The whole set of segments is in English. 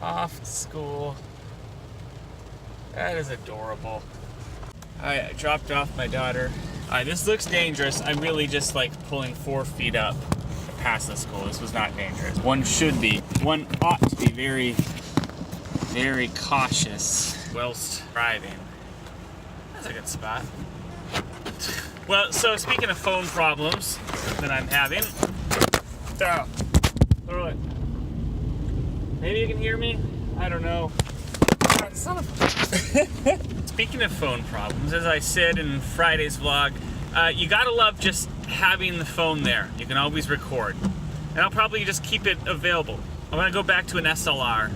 off school. That is adorable. I dropped off my daughter. This looks dangerous. I'm really just like pulling 4 feet up past the school. This was not dangerous. One should be. One ought to be very, very cautious whilst driving. That's a good spot. Well, so speaking of phone problems that I'm having. Oh, throw it. Maybe you can hear me? I don't know. Son of Speaking of phone problems, as I said in Friday's vlog, you gotta love just having the phone there. You can always record. And I'll probably just keep it available. I'm gonna go back to an SLR.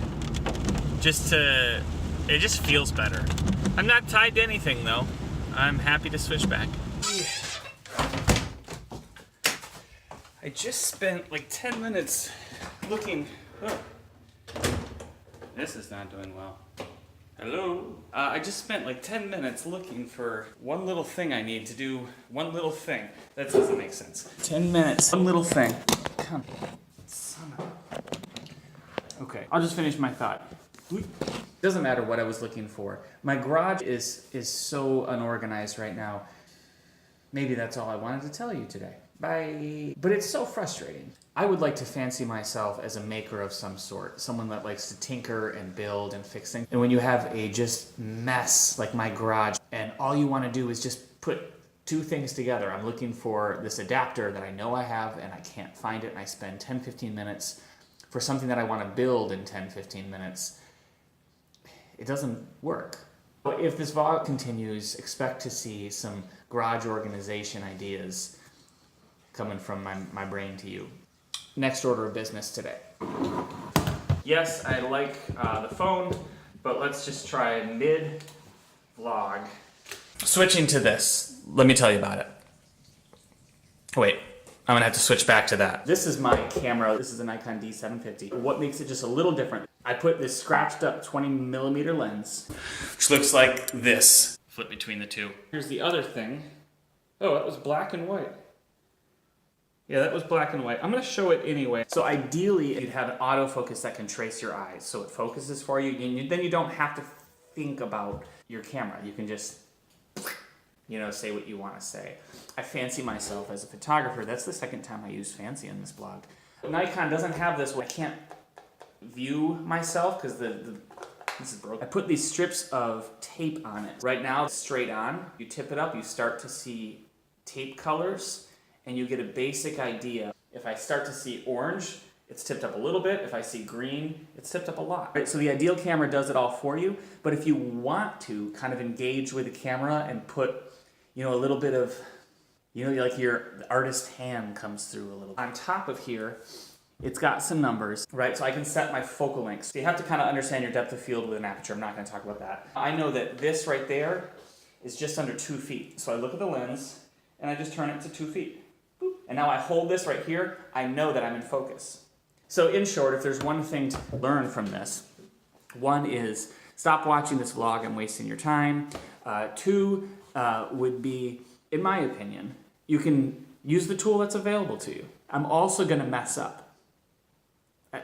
It just feels better. I'm not tied to anything though. I'm happy to switch back. I just spent like 10 minutes looking. Oh. This is not doing well. Hello? I just spent like 10 minutes looking for one little thing I need to do. One little thing. That doesn't make sense. 10 minutes. One little thing. Come. Son of... Okay, I'll just finish my thought. Doesn't matter what I was looking for. My garage is so unorganized right now. Maybe that's all I wanted to tell you today. Bye. But it's so frustrating. I would like to fancy myself as a maker of some sort. Someone that likes to tinker and build and fix things. And when you have a just mess like my garage and all you want to do is just put 2 things together. I'm looking for this adapter that I know I have and I can't find it, and I spend 10-15 minutes for something that I want to build in 10-15 minutes. It doesn't work. But if this vlog continues, expect to see some garage organization ideas coming from my brain to you. Next order of business today. Yes, I like the phone, but let's just try mid-vlog. Switching to this, let me tell you about it. Wait, I'm gonna have to switch back to that. This is my camera. This is a Nikon D750. What makes it just a little different, I put this scratched up 20mm lens, which looks like this. Flip between the two. Here's the other thing. Oh, that was black and white. Yeah, that was black and white. I'm gonna show it anyway. So ideally, you'd have an autofocus that can trace your eyes, so it focuses for you, and then you don't have to think about your camera. You can just, say what you want to say. I fancy myself as a photographer. That's the second time I used fancy in this blog. Nikon doesn't have this. I can't view myself because this is broken. I put these strips of tape on it. Right now, it's straight on. You tip it up, you start to see tape colors, and you get a basic idea. If I start to see orange, it's tipped up a little bit. If I see green, it's tipped up a lot. Right, so the ideal camera does it all for you, but if you want to kind of engage with the camera and put, a little bit of, like your artist hand comes through a little. On top of here, it's got some numbers, right? So I can set my focal length. So you have to kind of understand your depth of field with an aperture. I'm not going to talk about that. I know that this right there is just under 2 feet. So I look at the lens and I just turn it to 2 feet. Boop. And now I hold this right here. I know that I'm in focus. So in short, if there's one thing to learn from this, one is stop watching this vlog and wasting your time. Two would be, in my opinion, you can use the tool that's available to you. I'm also going to mess up.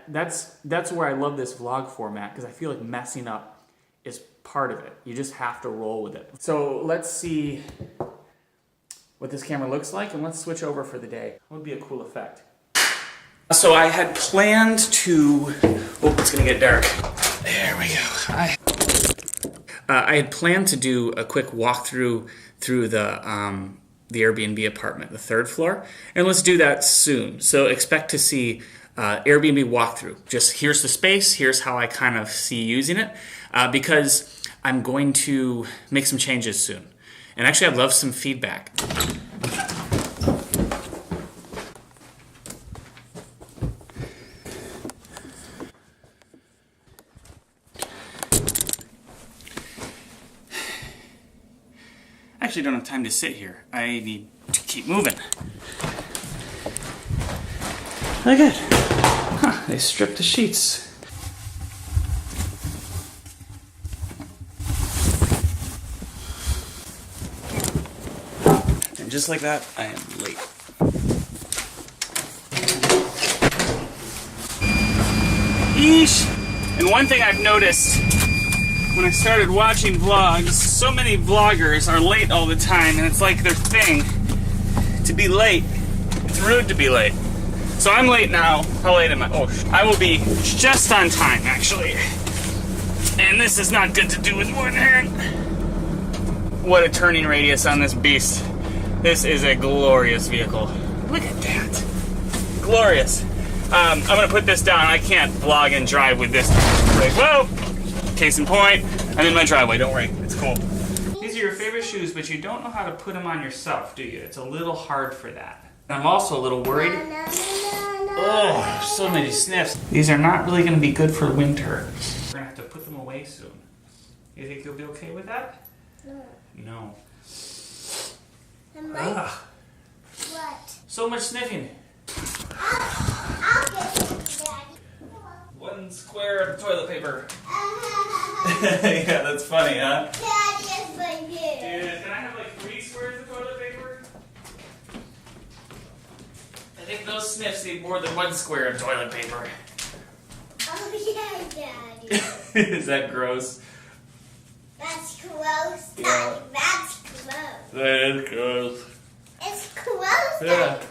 That's where I love this vlog format, because I feel like messing up is part of it. You just have to roll with it. So let's see what this camera looks like, and let's switch over for the day. What would be a cool effect? So I had planned to... Oh, it's gonna get dark. There we go. I had planned to do a quick walkthrough through the Airbnb apartment, the 3rd floor, and let's do that soon. So expect to see Airbnb walkthrough. Just here's the space, here's how I kind of see using it, because I'm going to make some changes soon. And actually I'd love some feedback. I actually don't have time to sit here. I need to keep moving. Look at it. Huh, they stripped the sheets. And just like that, I am late. Eesh! And one thing I've noticed when I started watching vlogs, so many vloggers are late all the time, and it's like their thing to be late. It's rude to be late. So I'm late now. How late am I? Oh, I will be just on time, actually. And this is not good to do with one hand. What a turning radius on this beast. This is a glorious vehicle. Look at that. Glorious. I'm gonna put this down. I can't vlog and drive with this. Whoa! Case in point, I'm in my driveway. Don't worry, it's cool. These are your favorite shoes, but you don't know how to put them on yourself, do you? It's a little hard for that. I'm also a little worried. Oh, so many sniffs. These are not really gonna be good for winter. We're gonna have to put them away soon. You think you'll be okay with that? No. What? So much sniffing. I'll get it, Daddy. 1 square of toilet paper. Yeah, that's funny, huh? Daddy, yes, my dear. Yeah, can I have like 3 squares of toilet paper? I think those sniffs need more than 1 square of toilet paper. Oh, yeah, Daddy. Is that gross? That's gross. Yeah. Daddy, that's gross. That is gross. It's gross, Yeah. Daddy.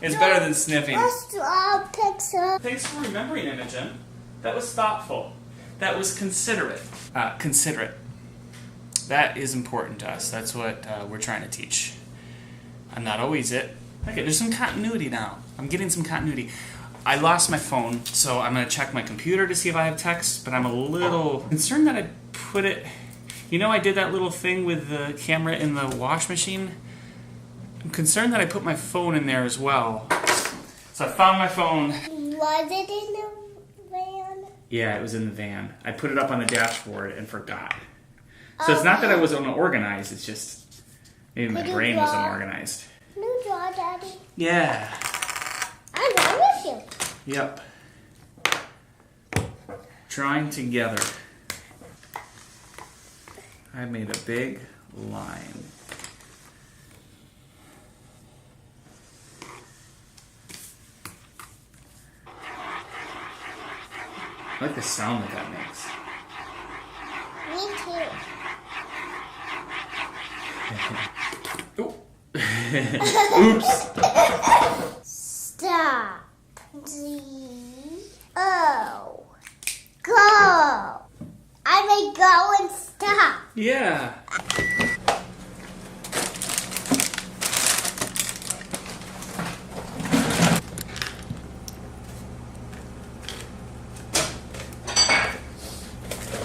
It's better than sniffing. Let's draw a picture. Thanks for remembering, Imogen. That was thoughtful. That was considerate. Considerate. That is important to us. That's what we're trying to teach. I'm not always it. Okay, there's some continuity now. I'm getting some continuity. I lost my phone, so I'm going to check my computer to see if I have text, but I'm a little concerned that I put it... You know I did that little thing with the camera in the wash machine? I'm concerned that I put my phone in there as well. So I found my phone. Was it in the van? Yeah, it was in the van. I put it up on the dashboard and forgot. So it's not that I was unorganized, it's just maybe my brain was unorganized. Can you draw, Daddy? Yeah. I'm done with you. Yep. Drawing together. I made a big line. I like the sound that makes. Me too. Ooh. Oops. Stop. G-O. Go. I may go and stop. Yeah.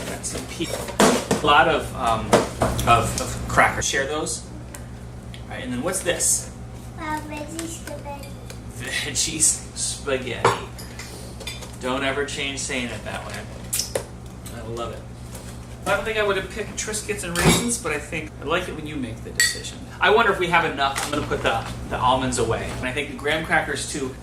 Got some a lot of crackers. Share those. All right, and then what's this? Veggie spaghetti. Veggie spaghetti. Don't ever change saying it that way. I love it. I don't think I would have picked Triscuits and raisins, but I think I like it when you make the decision. I wonder if we have enough. I'm going to put the almonds away. And I think the graham crackers too.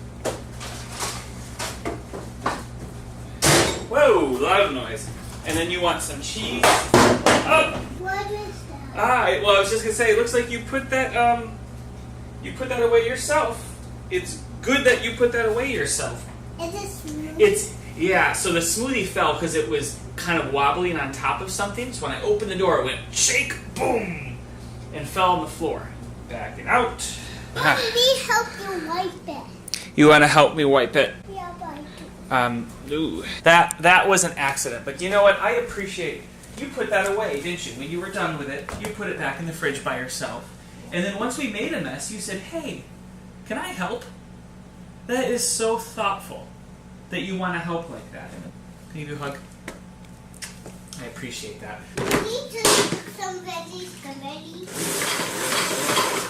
Whoa, a lot of noise. And then you want some cheese. Oh! What is that? Well, I was just going to say, it looks like you put that away yourself. It's good that you put that away yourself. Is it smooth? Yeah, so the smoothie fell because it was kind of wobbling on top of something. So when I opened the door, it went shake, boom, and fell on the floor. Backing out. Let me help you wipe it. You want to help me wipe it? Yeah, wipe it. Ooh. That was an accident. But you know what? I appreciate you put that away, didn't you? When you were done with it, you put it back in the fridge by yourself. And then once we made a mess, you said, "Hey, can I help?" That is so thoughtful that you want to help like that. Can you do a hug? I appreciate that. We need to make some veggie spaghetti.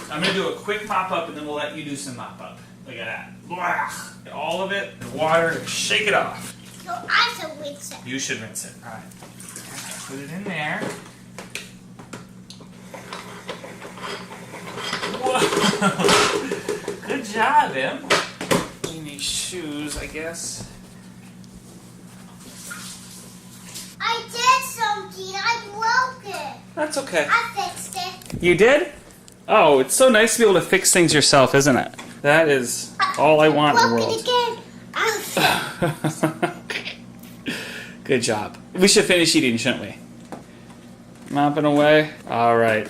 I'm going to do a quick mop up and then we'll let you do some mop up. Look at that. Blah. All of it, the water, and shake it off. So I should rinse it. You should rinse it. All right. Put it in there. Whoa. Good job, Em. You need shoes, I guess. I did something. I broke it. That's okay. I fixed it. You did? Oh, it's so nice to be able to fix things yourself, isn't it? That is all I want in the Broke world. it again. I'll fix it. Good job. We should finish eating, shouldn't we? Mopping away. All right.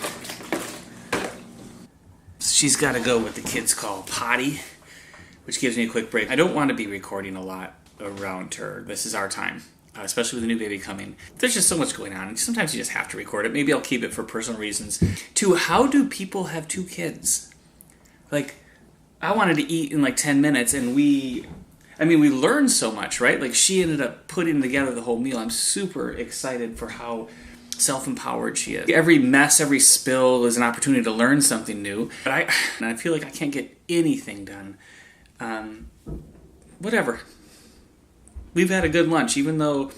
She's got to go what the kids call potty, which gives me a quick break. I don't want to be recording a lot around her. This is our time, especially with the new baby coming. There's just so much going on, and sometimes you just have to record it. Maybe I'll keep it for personal reasons. How do people have 2 kids? Like, I wanted to eat in like 10 minutes, and we learned so much, right? Like, she ended up putting together the whole meal. I'm super excited for how self-empowered she is. Every mess, every spill is an opportunity to learn something new. But I feel like I can't get anything done. Whatever. We've had a good lunch, even though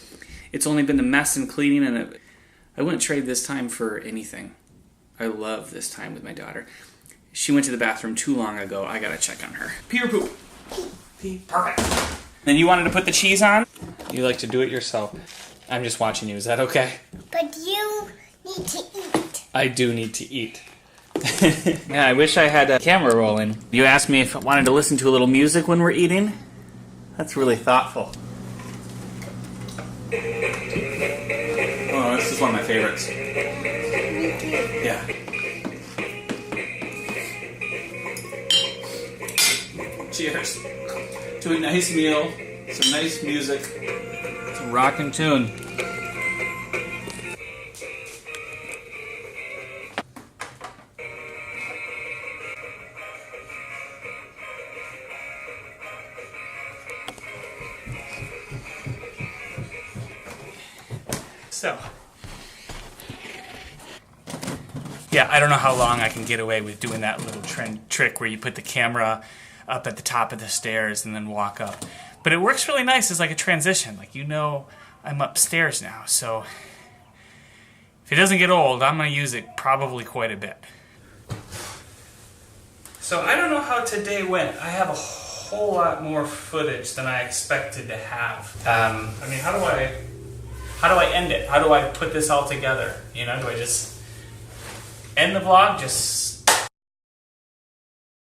it's only been the mess and cleaning, and I wouldn't trade this time for anything. I love this time with my daughter. She went to the bathroom too long ago. I gotta check on her. Pee or poop? Pee. Perfect. Then you wanted to put the cheese on? You like to do it yourself. I'm just watching you. Is that okay? But you need to eat. I do need to eat. Yeah, I wish I had a camera rolling. You asked me if I wanted to listen to a little music when we're eating. That's really thoughtful. Oh, this is one of my favorites. Yeah. Cheers to a nice meal, some nice music, some rockin' tune. So, yeah, I don't know how long I can get away with doing that little trick where you put the camera up at the top of the stairs and then walk up. But it works really nice as like a transition. Like, I'm upstairs now, so if it doesn't get old, I'm going to use it probably quite a bit. So I don't know how today went. I have a whole lot more footage than I expected to have. How do I end it? How do I put this all together? Do I just end the vlog, just